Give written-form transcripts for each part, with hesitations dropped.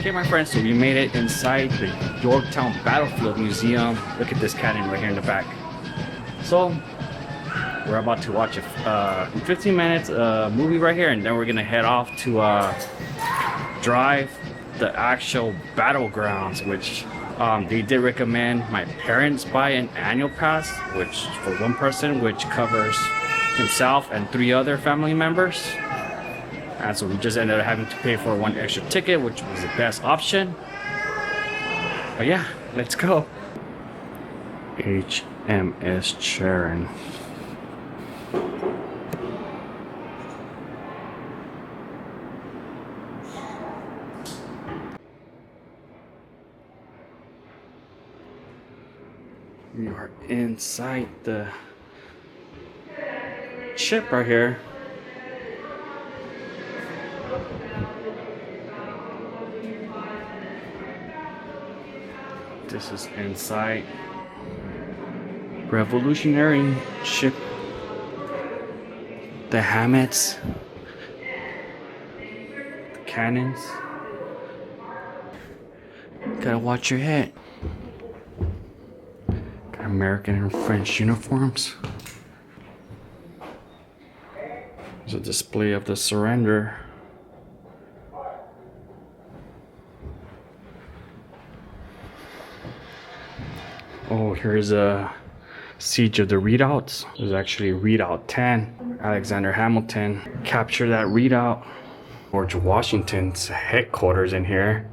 Okay, my friends, so we made it inside the Yorktown Battlefield Museum. Look at this cannon right here in the back. So we're about to watch in 15 minutes a movie right here, and then we're gonna head off to drive the actual Battlegrounds, which they did recommend my parents buy an annual pass, which for one person, which covers himself and 3 other family members. And so we just ended up having to pay for 1 extra ticket, which was the best option. But yeah, let's go. HMS Sharon. We are inside the ship right here. This is inside Revolutionary ship. The hammets, the cannons. Gotta watch your head. Got American and French uniforms. There's a display of the surrender. Oh, here's a siege of the readouts. There's actually Redoubt 10. Alexander Hamilton captured that redoubt. George Washington's headquarters in here,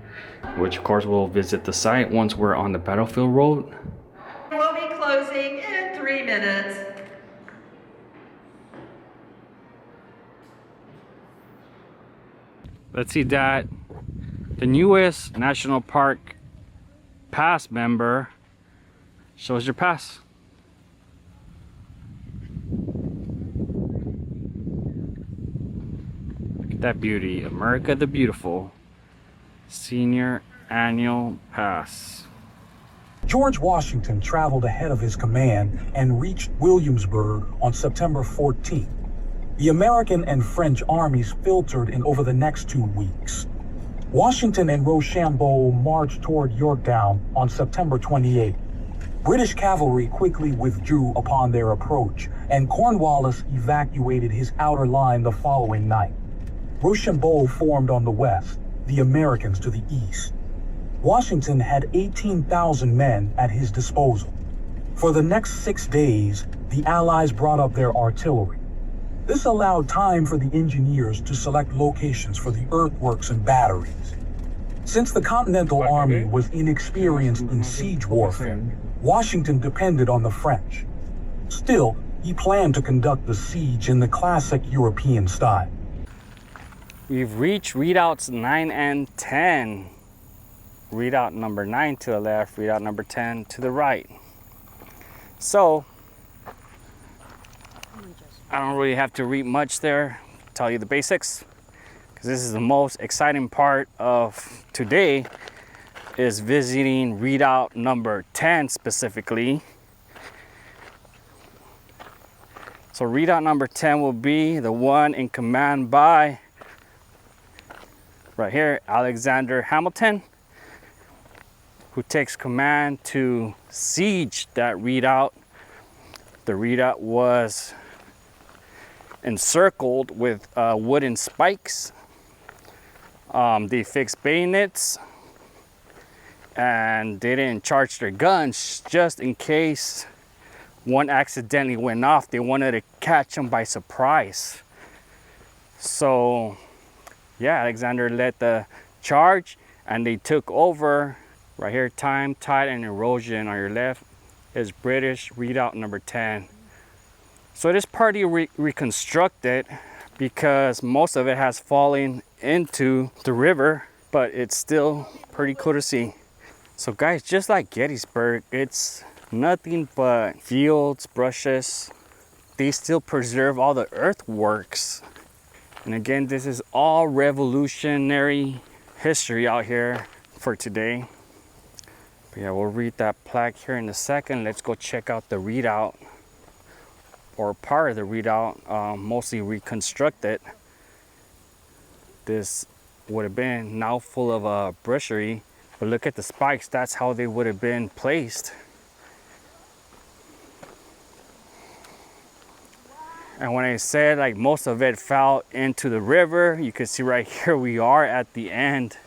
which of course we'll visit the site once we're on the battlefield road. We'll be closing in 3 minutes. Let's see, Dad. The newest National Park Pass member. Show us your pass. Look at that beauty. America the Beautiful. Senior Annual Pass. George Washington traveled ahead of his command and reached Williamsburg on September 14th. The American and French armies filtered in over the next 2 weeks. Washington and Rochambeau marched toward Yorktown on September 28th. British cavalry quickly withdrew upon their approach, and Cornwallis evacuated his outer line the following night. Rochambeau formed on the west, the Americans to the east. Washington had 18,000 men at his disposal. For the next 6 days, the Allies brought up their artillery. This allowed time for the engineers to select locations for the earthworks and batteries. Since the Continental Army was inexperienced in siege warfare, Washington depended on the French. Still, he planned to conduct the siege in the classic European style. We've reached readouts 9 and 10. Readout number 9 to the left, readout number 10 to the right. So, I don't really have to read much there, tell you the basics, because this is the most exciting part of today, is visiting readout number 10 specifically. So readout number 10 will be the one in command by, right here, Alexander Hamilton, who takes command to siege that redoubt. The redoubt was encircled with wooden spikes. They fixed bayonets, and they didn't charge their guns just in case one accidentally went off. They wanted to catch them by surprise. So yeah, Alexander led the charge, and they took over. Right here, time, tide, and erosion on your left is British redoubt number 10. So it is partly reconstructed because most of it has fallen into the river, but it's still pretty cool to see. So guys, just like Gettysburg, it's nothing but fields, brushes. They still preserve all the earthworks. And again, this is all revolutionary history out here for today. But yeah, we'll read that plaque here in a second. Let's go check out the redoubt, or part of the redoubt, mostly reconstructed. This would have been, now full of brushery. But look at the spikes, that's how they would have been placed. And when I said like most of it fell into the river, you can see right here we are at the end.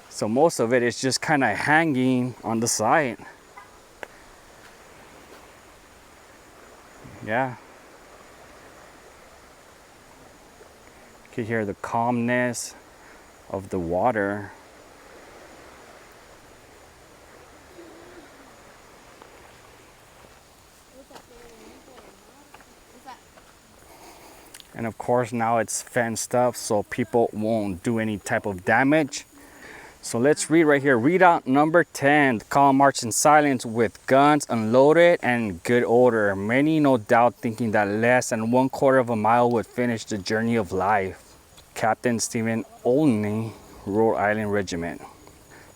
So most of it is just kind of hanging on the side. Yeah. You can hear the calmness of the water. And of course now it's fenced up so people won't do any type of damage. So let's read right here. Readout number 10. The column marched in silence with guns unloaded and in good order. Many no doubt thinking that less than 1/4 of a mile would finish the journey of life. Captain Stephen Olney, Rhode Island Regiment.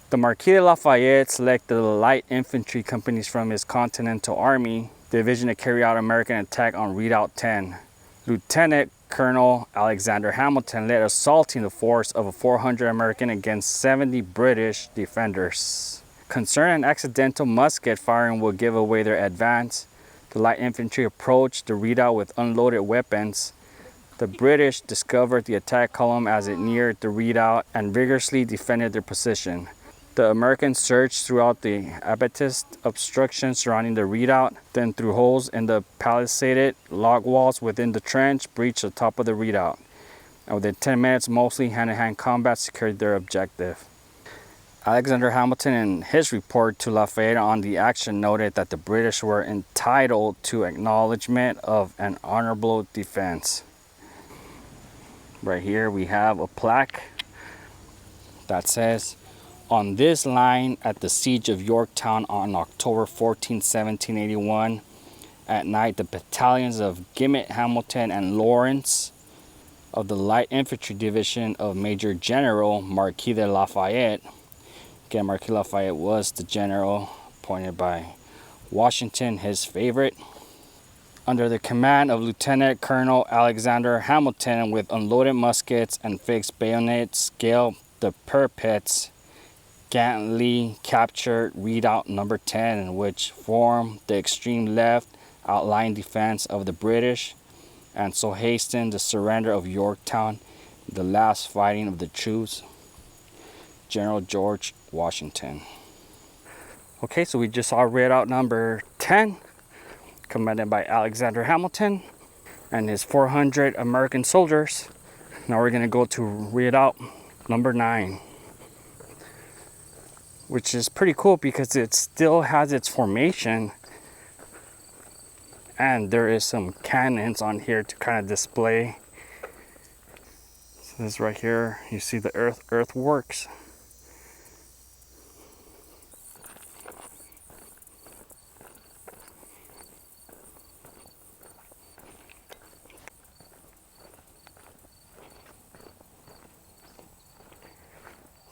The Marquis de Lafayette selected the light infantry companies from his Continental Army division to carry out American attack on Redoubt 10. Lieutenant Colonel Alexander Hamilton led assaulting the force of 400 American against 70 British defenders. Concerned an accidental musket firing would give away their advance, the light infantry approached the redoubt with unloaded weapons. The British discovered the attack column as it neared the redoubt and vigorously defended their position. The Americans surged throughout the abattis obstruction surrounding the redoubt, then through holes in the palisaded log walls within the trench, breached the top of the redoubt. And within 10 minutes, mostly hand-to-hand combat secured their objective. Alexander Hamilton, in his report to Lafayette on the action, noted that the British were entitled to acknowledgement of an honorable defense. Right here we have a plaque that says, "On this line at the siege of Yorktown on October 14, 1781, at night the battalions of Gimmett, Hamilton, and Lawrence of the Light Infantry Division of Major General Marquis de Lafayette," again, Marquis Lafayette was the general appointed by Washington, his favorite, under the command of Lieutenant Colonel Alexander Hamilton, with unloaded muskets and fixed bayonets, scaled the parapets, gallantly captured Redoubt number 10, which formed the extreme left outlying defense of the British, and so hastened the surrender of Yorktown, the last fighting of the truce. General George Washington. Okay, so we just saw Redoubt number 10, commanded by Alexander Hamilton and his 400 American soldiers. Now we're going to go to Redoubt number 9. Which is pretty cool because it still has its formation, and there is some cannons on here to kind of display. So this right here, you see the earthworks.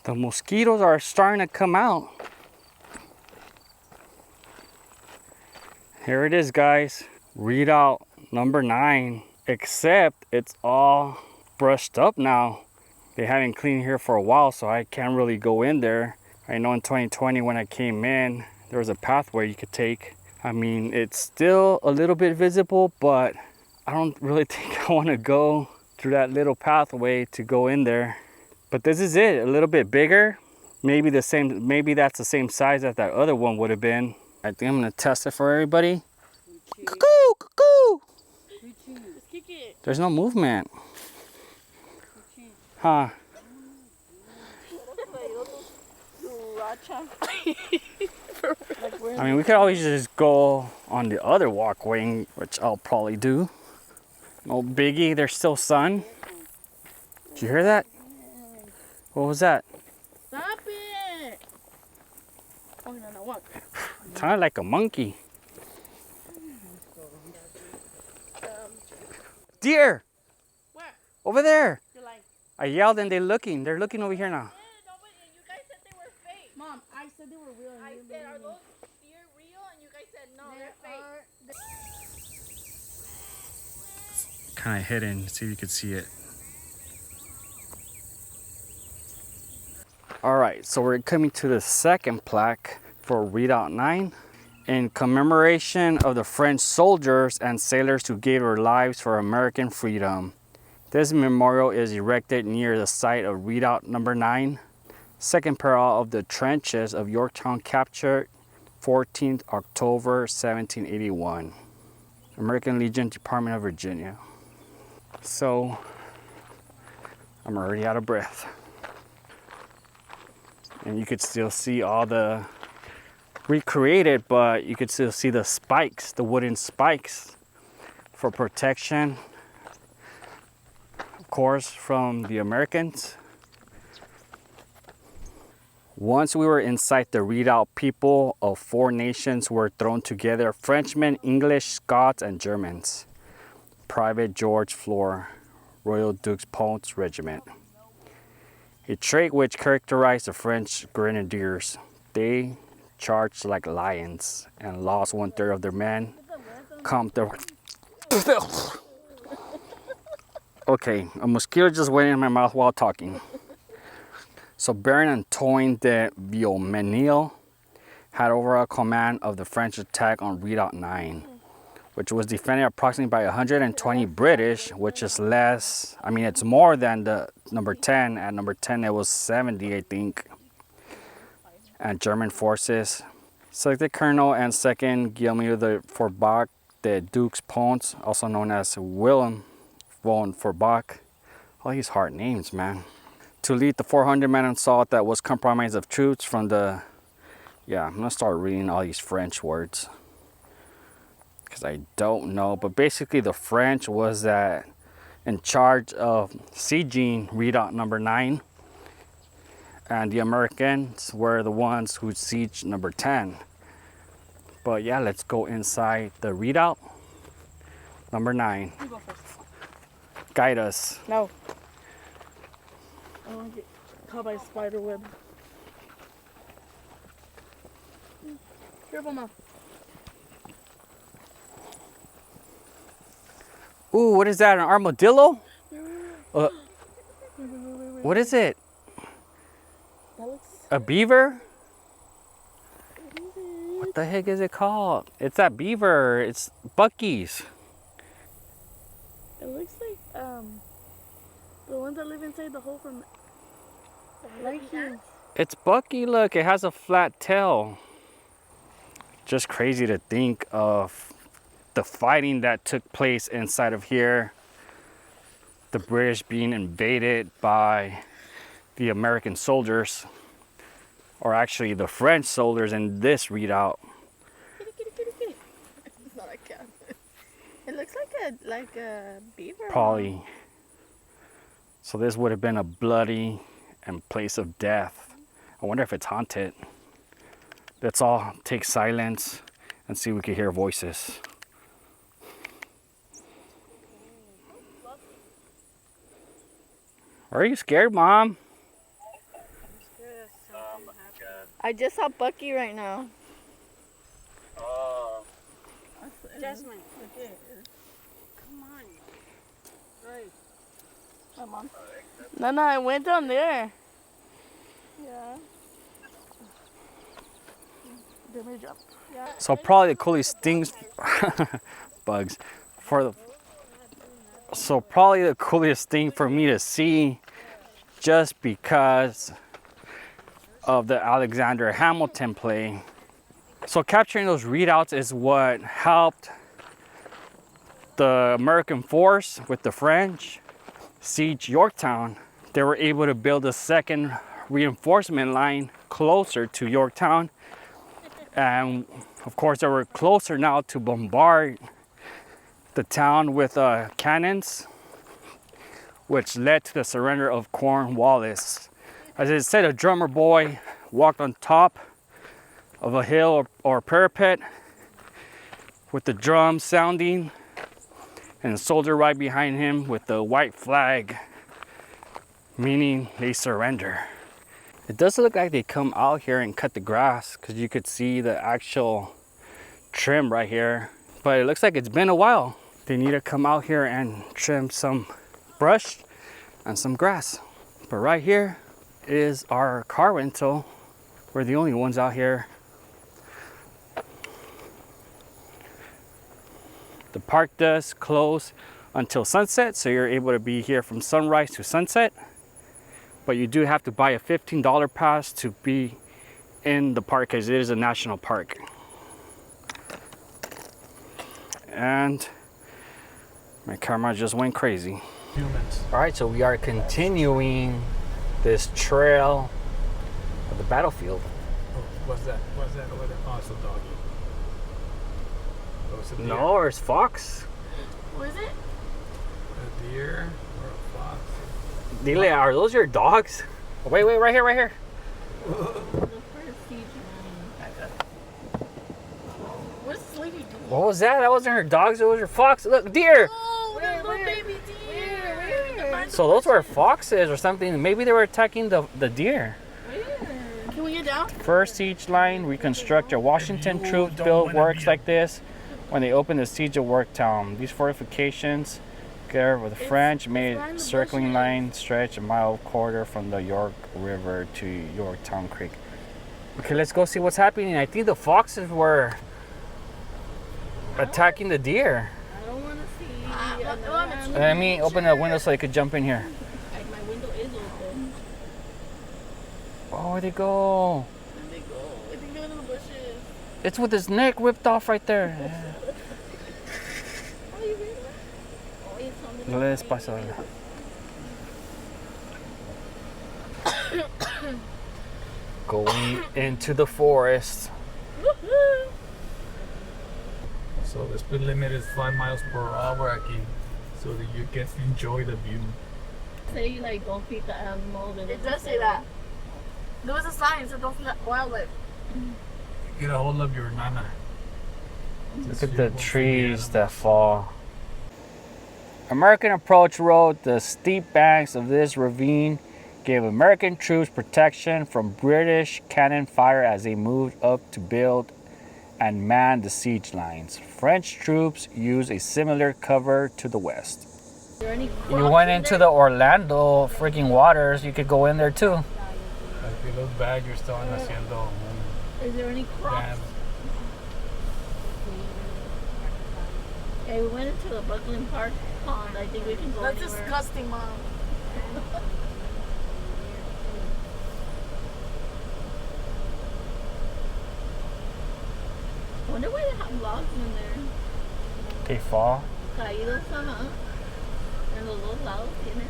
The mosquitoes are starting to come out. Here it is, guys. Redoubt number 9. Except it's all brushed up now. They haven't cleaned here for a while, so I can't really go in there. I know in 2020 when I came in, there was a pathway you could take. I mean, it's still a little bit visible, but I don't really think I want to go through that little pathway to go in there. But this is it, a little bit bigger. Maybe that's the same size that other one would have been. I think I'm gonna test it for everybody. Cuckoo, cuckoo. There's no movement. Huh? I mean, we could always just go on the other walkway, which I'll probably do. No biggie, there's still sun. Did you hear that? What was that? Stop it! Oh, no, what? Sounded like a monkey. Deer! Where? Over there! You're like, I yelled and they're looking over here now. Nobody, and you guys said they were fake. Mom, I said they were real. And I you said, are believed me. those deer real? And you guys said, no, they're fake. Kind of hidden, see if you could see it. So we're coming to the second plaque for Redoubt 9 in commemoration of the French soldiers and sailors who gave their lives for American freedom. This memorial is erected near the site of Redoubt number 9, second parallel of the trenches of Yorktown captured 14th October 1781. American Legion, Department of Virginia. So I'm already out of breath. And you could still see all the recreated, but you could still see the spikes, the wooden spikes for protection, of course, from the Americans. Once we were inside the redoubt, people of 4 nations were thrown together: Frenchmen, English, Scots, and Germans. Private George Floor, Royal Dukes Ponce Regiment. A trait which characterized the French grenadiers. They charged like lions and lost 1/3 of their men. Okay, a mosquito just went in my mouth while talking. So Baron Antoine de Viomenil had overall command of the French attack on Redoubt 9, which was defended approximately by 120 British, which is less, I mean, it's more than the number 10. At number 10, it was 70, I think. And German forces. Selected Colonel and Second Guillaume de Forbach de Dukes Ponce, also known as Willem von Forbach. All these hard names, man. To lead the 400-man assault that was comprised of troops from the... Yeah, I'm gonna start reading all these French words, because I don't know, but basically the French was that in charge of sieging Redoubt number 9, and the Americans were the ones who sieged number 10. But yeah, let's go inside the Redoubt number 9. You go first. Guide us. No. I don't want to get caught by a spider web. Careful, Mom. Ooh, what is that? An armadillo? What is it? That looks... A beaver? What the heck is it called? It's that beaver. It's Bucky's. It looks like, the ones that live inside the hole from... Like here. It's Bucky, look, it has a flat tail. Just crazy to think of the fighting that took place inside of here. The British being invaded by the American soldiers, or actually the French soldiers in this redoubt. Kitty, kitty, kitty, kitty. It's not a cat. It looks like a beaver. Probably. So this would have been a bloody and place of death. I wonder if it's haunted. Let's all take silence and see if we can hear voices. Are you scared, Mom? I just saw Bucky right now. Jasmine, okay. Come on. Right. Come on. No, I went down there. Yeah. Let me jump. Yeah. So probably the coolest things, bugs, so probably the coolest thing for me to see, just because of the Alexander Hamilton play. So capturing those readouts is what helped the American force with the French siege Yorktown. They were able to build a second reinforcement line closer to Yorktown, and of course they were closer now to bombard the town with cannons, which led to the surrender of Cornwallis. As it said, a drummer boy walked on top of a hill or parapet with the drum sounding, and a soldier right behind him with the white flag, meaning they surrender. It does look like they come out here and cut the grass, because you could see the actual trim right here, but it looks like it's been a while. They need to come out here and trim some brush and some grass. But right here, is our car rental. We're the only ones out here. The park does close until sunset, so you're able to be here from sunrise to sunset. But you do have to buy a $15 pass to be in the park, because it is a national park. And my camera just went crazy. Humans. All right, so we are continuing this trail of the battlefield. Oh, what's that? What's that over there? Oh, it's a doggy. Oh, it's a deer. No, it's fox. What is it? A deer or a fox? Dile, are those your dogs? Wait, right here, right here. What's this lady doing? What was that? That wasn't her dogs, it was her fox. Look, deer. Oh, that little baby deer. So those were foxes or something. Maybe they were attacking the deer. Can we get down? First siege line, reconstruct your Washington troops built works like this when they opened the siege of Yorktown. These fortifications, together with the French, made a circling line stretch a mile quarter from the York River to Yorktown Creek. Okay, let's go see what's happening. I think the foxes were attacking the deer. I don't want to see. Let me open the window so I could jump in here. My window is open. Oh, where'd they go? Where'd they go? I think they're in the bushes. It's with his neck ripped off right there. Oh, you hear that? Oh, it's on the Let's pasar. Going into the forest. So the speed limit is 5 miles per hour aquí, so that you can enjoy the view. Say like don't feed the animals. It does say that. There was a sign that said don't feed wildlife. Get a hold of your nana. Look at the trees that fall. American approach road. The steep banks of this ravine gave American troops protection from British cannon fire as they moved up to build and man the siege lines. French troops used a similar cover to the west. Is there any You went into the Orlando freaking waters. You could go in there too. If you look back, you're still in haciendo. Is there any crops? Dam. Hey, we went into the Buckland Park pond. I think we can go That's anywhere. disgusting, Mom. I wonder why they have logs in there. They fall. Caídos, ajá. En los dos lados tienen.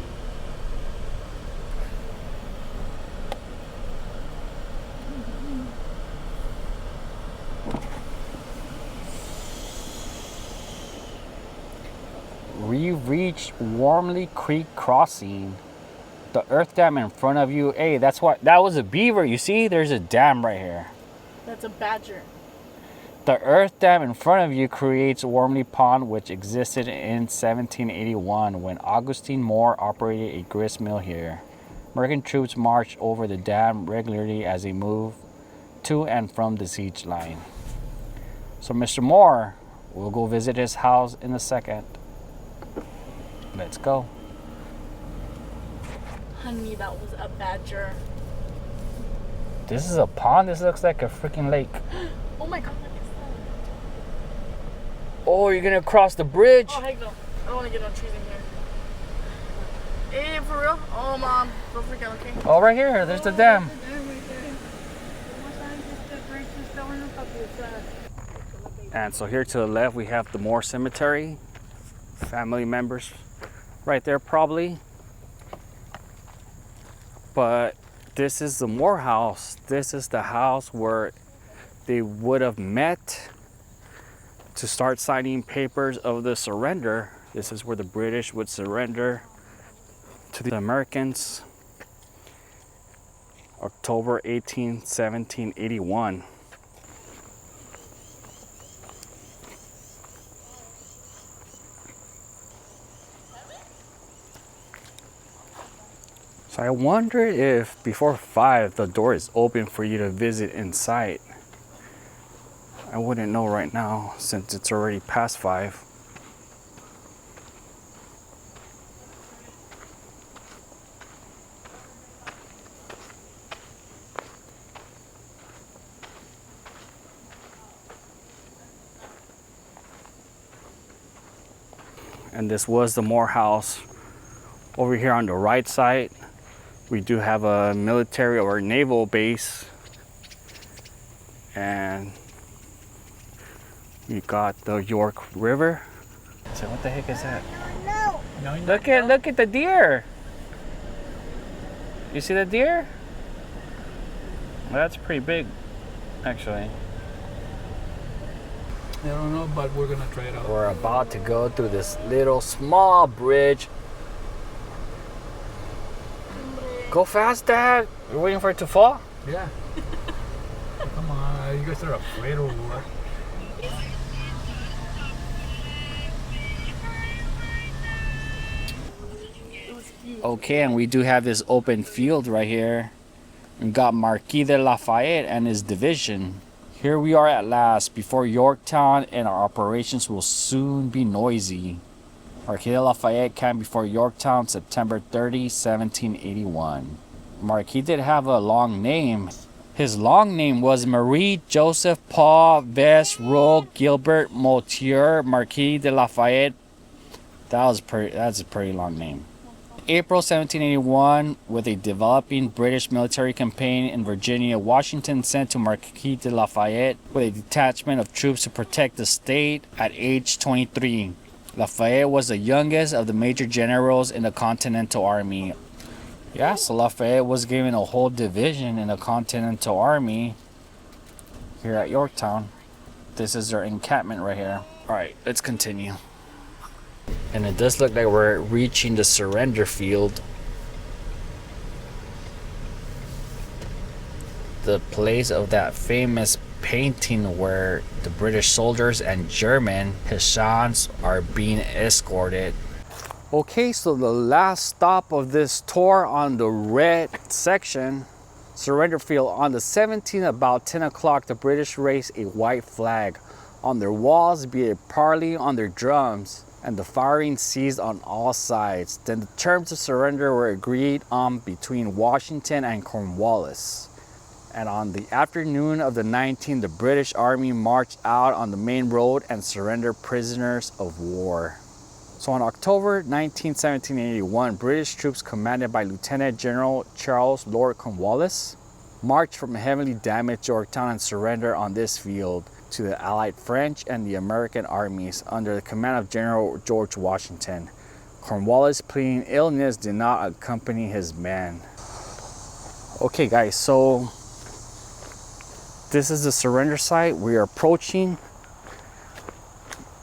We reached Warmly Creek crossing. The earth dam in front of you. Hey, that's what that was a beaver. You see, there's a dam right here. That's a badger. The earth dam in front of you creates Wormley Pond, which existed in 1781 when Augustine Moore operated a grist mill here. American troops marched over the dam regularly as they moved to and from the siege line. So Mr. Moore, we'll go visit his house in a second. Let's go. Honey, that was a badger. This is a pond. This looks like a freaking lake. Oh my god, what is that? Oh, you're gonna cross the bridge. Oh, heck no. I don't want to get on trees in here. Hey, for real? Oh, Mom. Don't freak out, okay? Oh, right here. There's the dam. And so here to the left, we have the Moore Cemetery. Family members right there, probably. But this is the Moore house. This is the house where they would have met to start signing papers of the surrender. This is where the British would surrender to the Americans. October 18, 1781. So I wonder if before 5 the door is open for you to visit inside. I wouldn't know right now since it's already past 5. And this was the Morehouse. Over here on the right side, we do have a military or naval base. And we got the York River. So what the heck is that? No. Look at the deer. You see the deer? Well, that's pretty big, actually. I don't know, but we're gonna try it out. We're about to go through this little small bridge. Go fast, Dad. You're waiting for it to fall? Yeah. Come on, you guys are afraid or what? Okay, and we do have this open field right here. We've got Marquis de Lafayette and his division. Here we are at last, before Yorktown, and our operations will soon be noisy. Marquis de Lafayette camped before Yorktown, September 30, 1781. Marquis did have a long name. His long name was Marie Joseph Paul Vest Rogue Gilbert Moutier Marquis de Lafayette. That's a pretty long name. April 1781, with a developing British military campaign in Virginia, Washington sent to Marquis de Lafayette with a detachment of troops to protect the state at age 23. Lafayette was the youngest of the major generals in the Continental Army. Yeah, so Lafayette was given a whole division in the Continental Army here at Yorktown. This is their encampment right here. All right, let's continue. And it does look like we're reaching the surrender field. The place of that famous painting where the British soldiers and German Hessians are being escorted. Okay, so the last stop of this tour on the red section, surrender field. On the 17th, about 10 o'clock, the British raised a white flag on their walls, be it parley on their drums, and the firing ceased on all sides. Then the terms of surrender were agreed on between Washington and Cornwallis. And on the afternoon of the 19th, the British Army marched out on the main road and surrendered prisoners of war. So on October 19, 1781, British troops commanded by Lieutenant General Charles Lord Cornwallis marched from heavily damaged Yorktown and surrendered on this field to the Allied French and the American armies under the command of General George Washington. Cornwallis, pleading illness, did not accompany his men. Okay guys, so this is the surrender site we are approaching.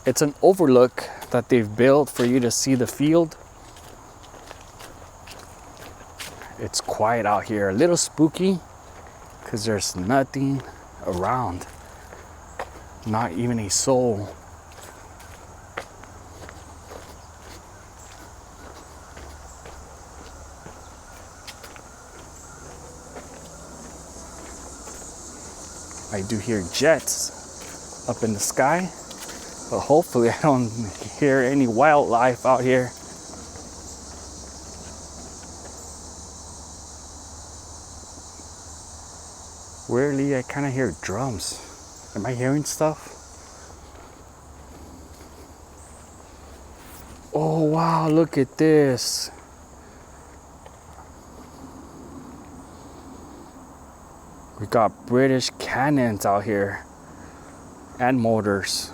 It's an overlook that they've built for you to see the field. It's quiet out here, a little spooky because there's nothing around. Not even a soul. I do hear jets up in the sky, but hopefully I don't hear any wildlife out here. Weirdly, I kind of hear drums. Am I hearing stuff? Oh wow, look at this. We got British cannons out here and mortars.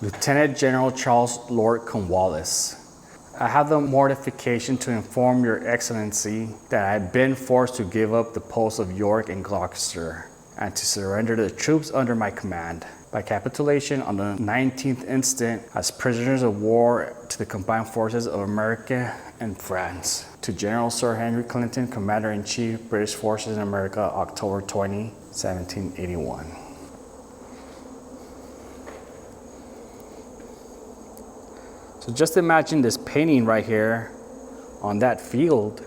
Lieutenant General Charles Lord Cornwallis. I have the mortification to inform Your Excellency that I have been forced to give up the posts of York and Gloucester and to surrender the troops under my command by capitulation on the 19th instant as prisoners of war to the combined forces of America and France. To General Sir Henry Clinton, Commander-in-Chief, British Forces in America, October 20, 1781. So just imagine this painting right here on that field.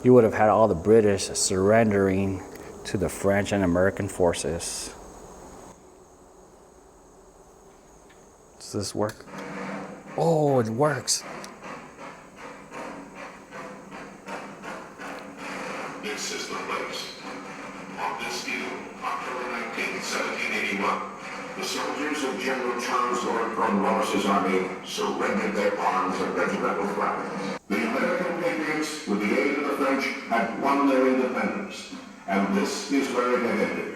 You would have had all the British surrendering to the French and American forces. Does this work? Oh, it works. This is the place. On this field, October 19, 1781, the soldiers of General Charles Lord Cornwallis's army surrendered their arms and regimental flags. The American patriots, with the aid of the French, had won their independence. And this is where it had ended.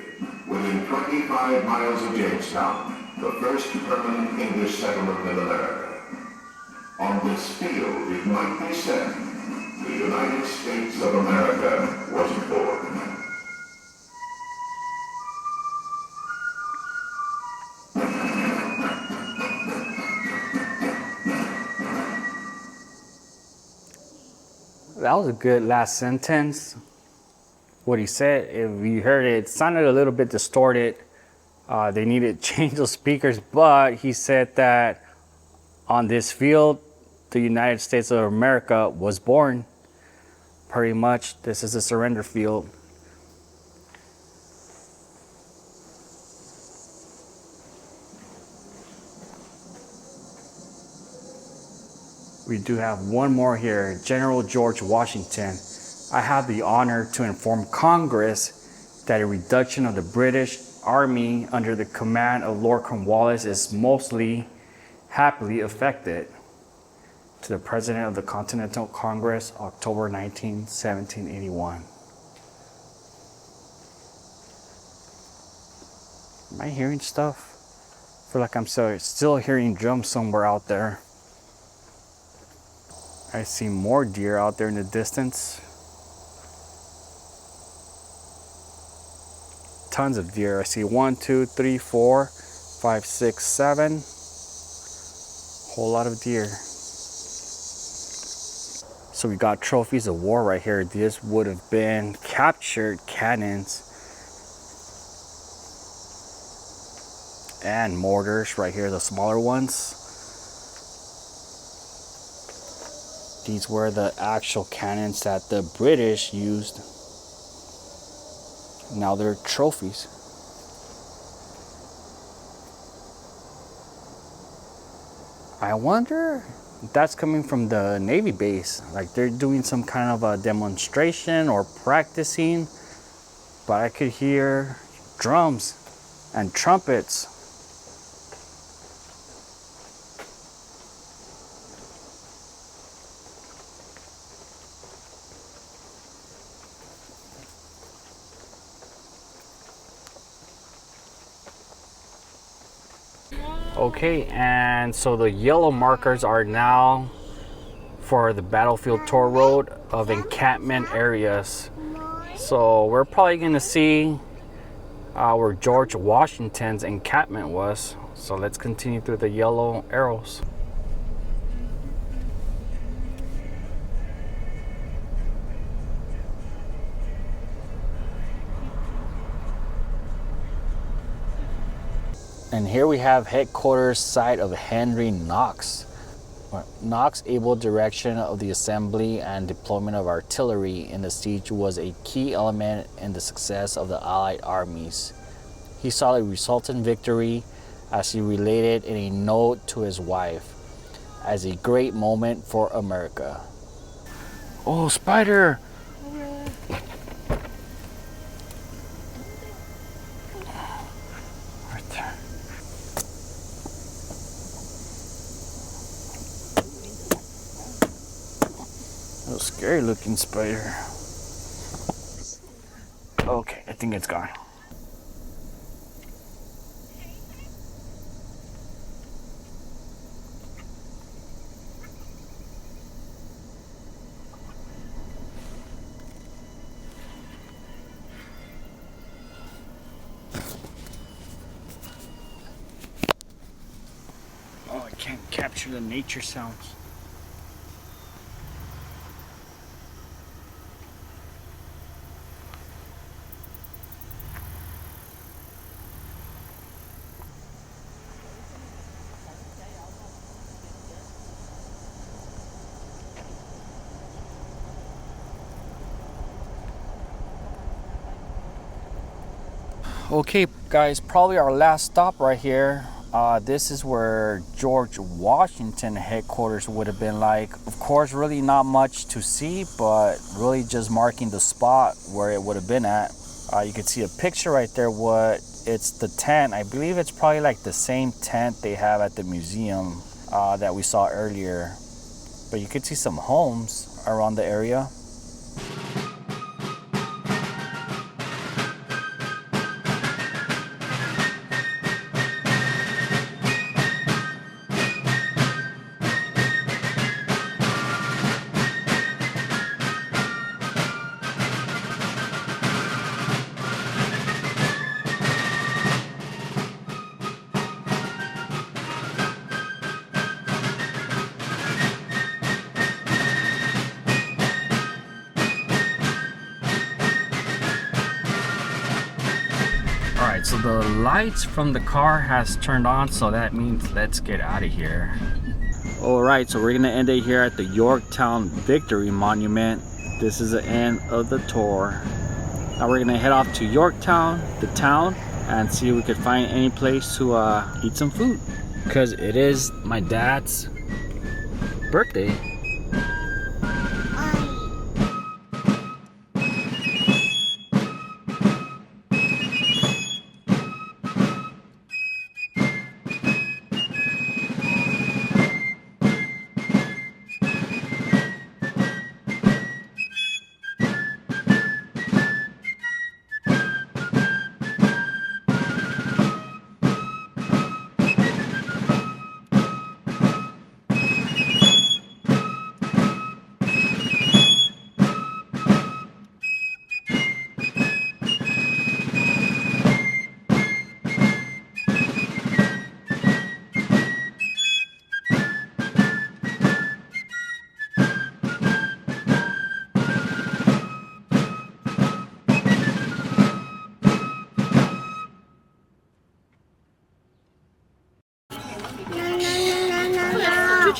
Within 25 miles of Jamestown, the first permanent English settlement in America. On this field, it might be said, the United States of America was born. That was a good last sentence. What he said, if you heard it, it sounded a little bit distorted. They needed to change those speakers, but he said that on this field, the United States of America was born. Pretty much, this is a surrender field. We do have one more here, General George Washington. I have the honor to inform Congress that a reduction of the British Army under the command of Lord Cornwallis is mostly happily effected. To the President of the Continental Congress, October 19, 1781. Am I hearing stuff? I feel like I'm still hearing drums somewhere out there. I see more deer out there in the distance. Tons of deer. I see 1, 2, 3, 4, 5, 6, 7. Whole lot of deer. So we got trophies of war right here. This would have been captured cannons and mortars right here, the smaller ones. These were the actual cannons that the British used. Now they're trophies. I wonder if that's coming from the Navy base. Like they're doing some kind of a demonstration or practicing. But I could hear drums and trumpets. Okay, and so the yellow markers are now for the battlefield tour road of encampment areas. So we're probably going to see where George Washington's encampment was. So let's continue through the yellow arrows. And here we have headquarters site of Henry Knox. Knox's able direction of the assembly and deployment of artillery in the siege was a key element in the success of the Allied armies. He saw the resultant victory, as he related in a note to his wife, as a great moment for America. Oh, spider! Right there. A scary looking spider. Okay, I think it's gone. Oh, I can't capture the nature sounds. Okay guys, probably our last stop right here. This is where George Washington headquarters would have been like. Of course, really not much to see, but really just marking the spot where it would have been at. You can see a picture right there. It's the tent. I believe it's probably like the same tent they have at the museum that we saw earlier. But you could see some homes around the area. Alright, so the lights from the car has turned on, so that means let's get out of here. Alright, so we're gonna end it here at the Yorktown Victory Monument. This is the end of the tour. Now we're gonna head off to Yorktown, the town, and see if we could find any place to eat some food. Because it is my dad's birthday.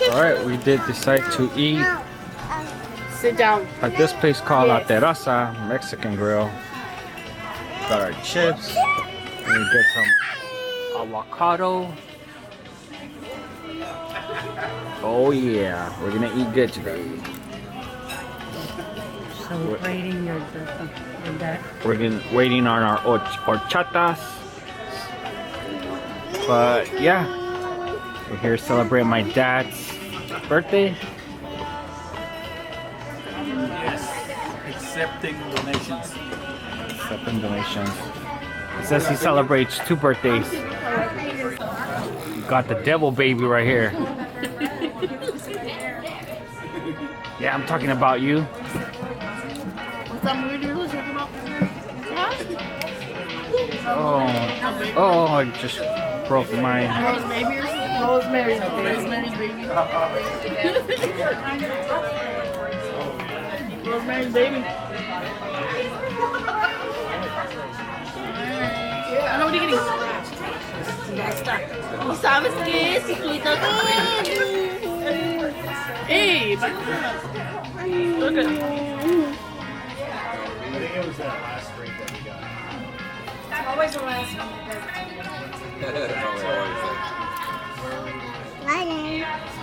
Alright, we did decide to eat Sit down. at this place called La Terraza Mexican Grill. Got our chips. We get some avocado. Oh yeah, we're gonna eat good today. Celebrating your dad. We're waiting on our horchatas. But yeah, we're here to celebrate my dad's birthday. Yes, accepting donations. Accepting donations. It says he celebrates 2 birthdays. Got the devil baby right here. Yeah, I'm talking about you. What's that movie you were talking about? Oh, I just broke my. Rosemary's baby. Rosemary's baby. Ano ba digiri? Sabes que si cuida ka. Hey, look at. I think it was that last drink that we got. Always the last one.